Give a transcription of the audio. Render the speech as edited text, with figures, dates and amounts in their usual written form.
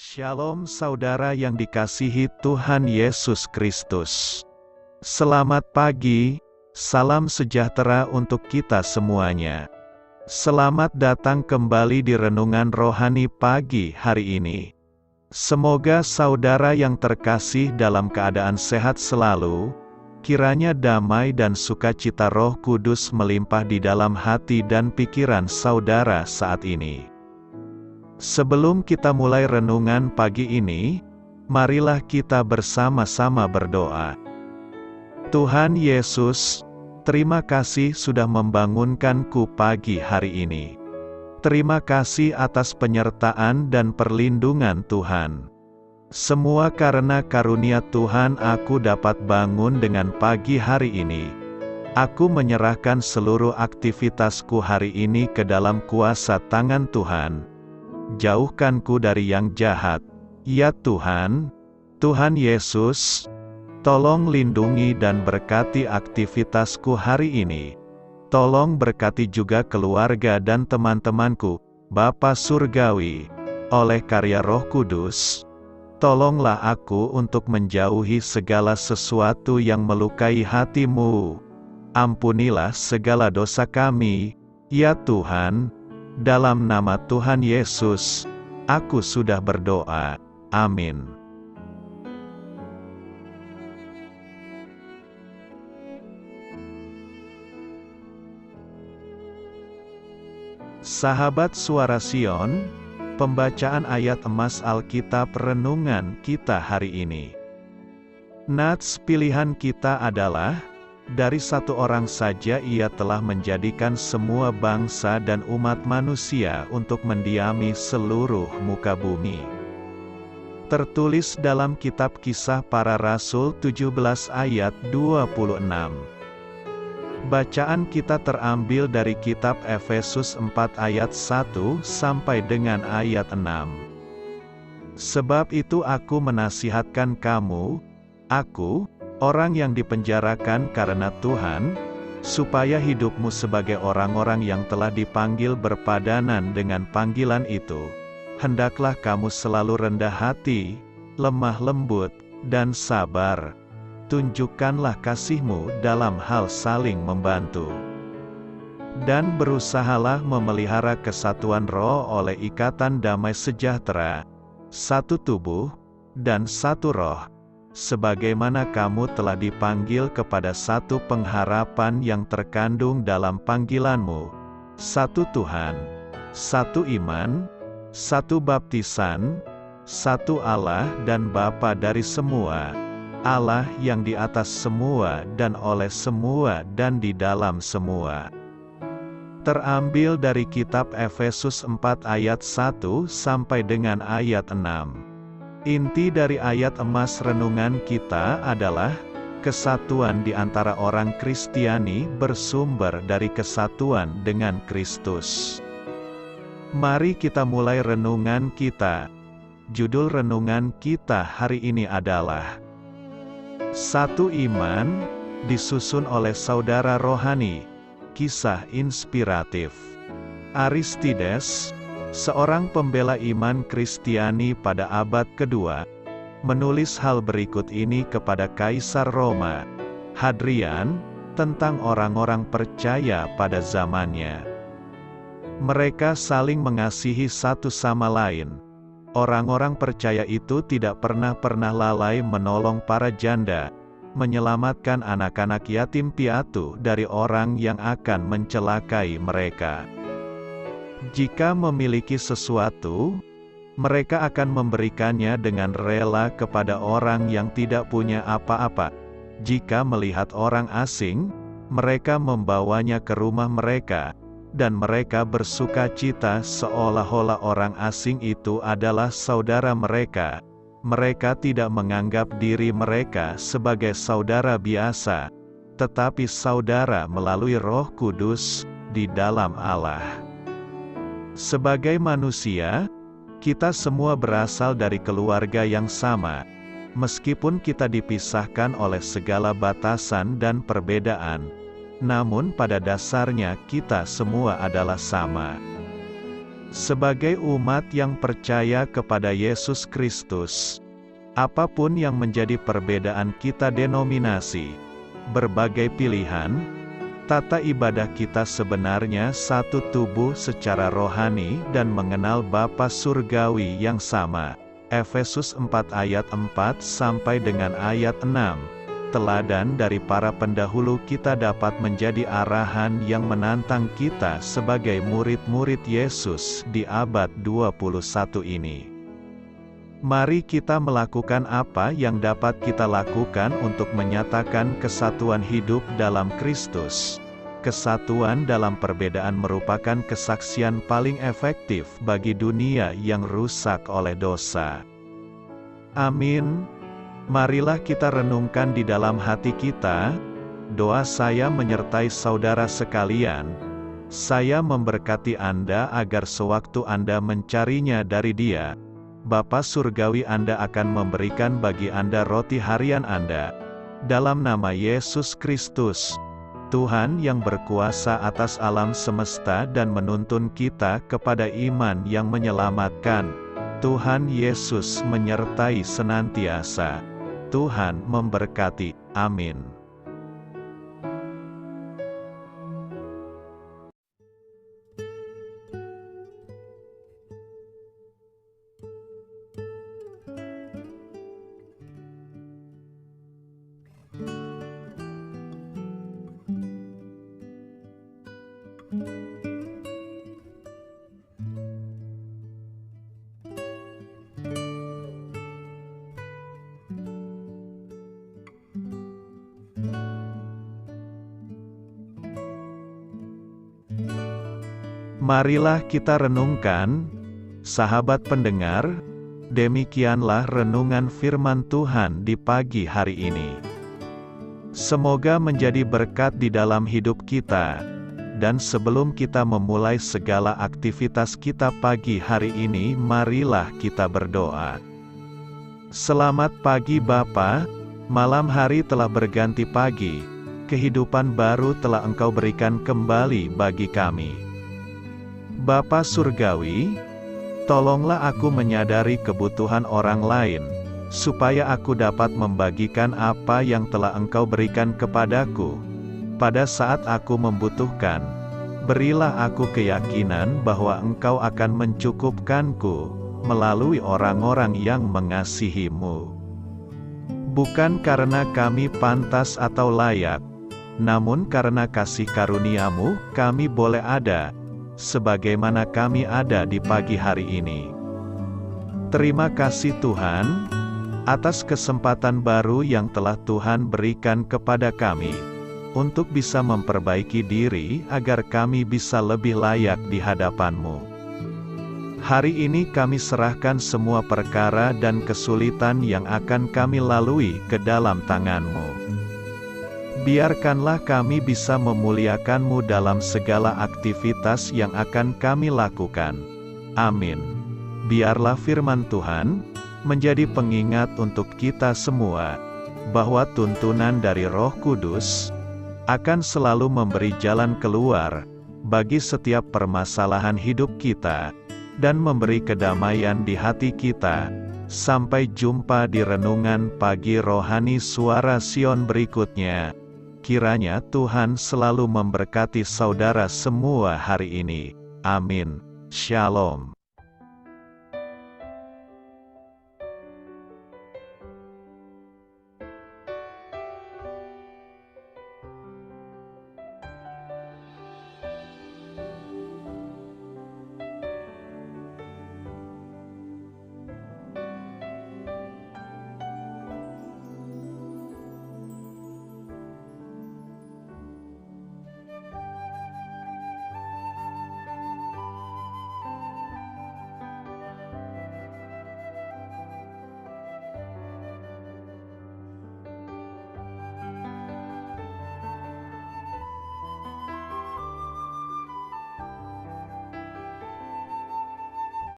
Shalom saudara yang dikasihi Tuhan Yesus Kristus. Selamat pagi, salam sejahtera untuk kita semuanya. Selamat datang kembali di Renungan Rohani pagi hari ini. Semoga saudara yang terkasih dalam keadaan sehat selalu, kiranya damai dan sukacita Roh Kudus melimpah di dalam hati dan pikiran saudara saat ini. Sebelum kita mulai renungan pagi ini, marilah kita bersama-sama berdoa. Tuhan Yesus, terima kasih sudah membangunkanku pagi hari ini. Terima kasih atas penyertaan dan perlindungan Tuhan. Semua karena karunia Tuhan aku dapat bangun dengan pagi hari ini. Aku menyerahkan seluruh aktivitasku hari ini ke dalam kuasa tangan Tuhan. Jauhkanku dari yang jahat, ya Tuhan. Tuhan Yesus, tolong lindungi dan berkati aktivitasku hari ini. Tolong berkati juga keluarga dan teman-temanku, Bapa Surgawi, oleh karya Roh Kudus. Tolonglah aku untuk menjauhi segala sesuatu yang melukai hati-Mu. Ampunilah segala dosa kami, ya Tuhan. Dalam nama Tuhan Yesus, aku sudah berdoa. Amin. Sahabat Suara Sion, pembacaan ayat emas Alkitab renungan kita hari ini. Nats pilihan kita adalah, dari satu orang saja ia telah menjadikan semua bangsa dan umat manusia untuk mendiami seluruh muka bumi. Tertulis dalam kitab Kisah Para Rasul 17 ayat 26. Bacaan kita terambil dari kitab Efesus 4 ayat 1 sampai dengan ayat 6. Sebab itu aku menasihatkan kamu, aku, orang yang dipenjarakan karena Tuhan, supaya hidupmu sebagai orang-orang yang telah dipanggil berpadanan dengan panggilan itu, hendaklah kamu selalu rendah hati, lemah lembut, dan sabar. Tunjukkanlah kasihmu dalam hal saling membantu. Dan berusahalah memelihara kesatuan roh oleh ikatan damai sejahtera, satu tubuh, dan satu roh. Sebagaimana kamu telah dipanggil kepada satu pengharapan yang terkandung dalam panggilanmu, satu Tuhan, satu iman, satu baptisan, satu Allah dan Bapa dari semua, Allah yang di atas semua dan oleh semua dan di dalam semua. Terambil dari kitab Efesus 4 ayat 1 sampai dengan ayat 6. Inti dari ayat emas renungan kita adalah, kesatuan di antara orang Kristiani bersumber dari kesatuan dengan Kristus. Mari kita mulai renungan kita. Judul renungan kita hari ini adalah Satu Iman, disusun oleh saudara rohani, kisah inspiratif. Aristides, seorang pembela iman Kristiani pada abad kedua, menulis hal berikut ini kepada Kaisar Roma, Hadrian, tentang orang-orang percaya pada zamannya. Mereka saling mengasihi satu sama lain. Orang-orang percaya itu tidak pernah lalai menolong para janda, menyelamatkan anak-anak yatim piatu dari orang yang akan mencelakai mereka. Jika memiliki sesuatu, mereka akan memberikannya dengan rela kepada orang yang tidak punya apa-apa. Jika melihat orang asing, mereka membawanya ke rumah mereka, dan mereka bersuka cita seolah-olah orang asing itu adalah saudara mereka. Mereka tidak menganggap diri mereka sebagai saudara biasa, tetapi saudara melalui Roh Kudus di dalam Allah. Sebagai manusia, kita semua berasal dari keluarga yang sama, meskipun kita dipisahkan oleh segala batasan dan perbedaan. Namun pada dasarnya kita semua adalah sama. Sebagai umat yang percaya kepada Yesus Kristus, apapun yang menjadi perbedaan kita denominasi, berbagai pilihan, tata ibadah kita sebenarnya satu tubuh secara rohani dan mengenal Bapa Surgawi yang sama. Efesus 4 ayat 4 sampai dengan ayat 6. Teladan dari para pendahulu kita dapat menjadi arahan yang menantang kita sebagai murid-murid Yesus di abad 21 ini. Mari kita melakukan apa yang dapat kita lakukan untuk menyatakan kesatuan hidup dalam Kristus. Kesatuan dalam perbedaan merupakan kesaksian paling efektif bagi dunia yang rusak oleh dosa. Amin. Marilah kita renungkan di dalam hati kita, doa saya menyertai saudara sekalian. Saya memberkati Anda agar sewaktu Anda mencarinya dari Dia, Bapa Surgawi Anda akan memberikan bagi Anda roti harian Anda. Dalam nama Yesus Kristus, Tuhan yang berkuasa atas alam semesta dan menuntun kita kepada iman yang menyelamatkan, Tuhan Yesus menyertai senantiasa. Tuhan memberkati. Amin. Marilah kita renungkan, sahabat pendengar, demikianlah renungan firman Tuhan di pagi hari ini. Semoga menjadi berkat di dalam hidup kita, dan sebelum kita memulai segala aktivitas kita pagi hari ini, marilah kita berdoa. Selamat pagi Bapa, malam hari telah berganti pagi, kehidupan baru telah Engkau berikan kembali bagi kami. Bapa Surgawi, tolonglah aku menyadari kebutuhan orang lain, supaya aku dapat membagikan apa yang telah Engkau berikan kepadaku. Pada saat aku membutuhkan, berilah aku keyakinan bahwa Engkau akan mencukupkanku, melalui orang-orang yang mengasihi-Mu. Bukan karena kami pantas atau layak, namun karena kasih karunia-Mu, kami boleh ada, sebagaimana kami ada di pagi hari ini. Terima kasih Tuhan, atas kesempatan baru yang telah Tuhan berikan kepada kami, untuk bisa memperbaiki diri agar kami bisa lebih layak di hadapan-Mu. Hari ini kami serahkan semua perkara dan kesulitan yang akan kami lalui ke dalam tangan-Mu. Biarkanlah kami bisa memuliakan-Mu dalam segala aktivitas yang akan kami lakukan. Amin. Biarlah firman Tuhan menjadi pengingat untuk kita semua, bahwa tuntunan dari Roh Kudus akan selalu memberi jalan keluar bagi setiap permasalahan hidup kita, dan memberi kedamaian di hati kita. Sampai jumpa di renungan pagi rohani Suara Sion berikutnya. Kiranya Tuhan selalu memberkati saudara semua hari ini. Amin. Shalom.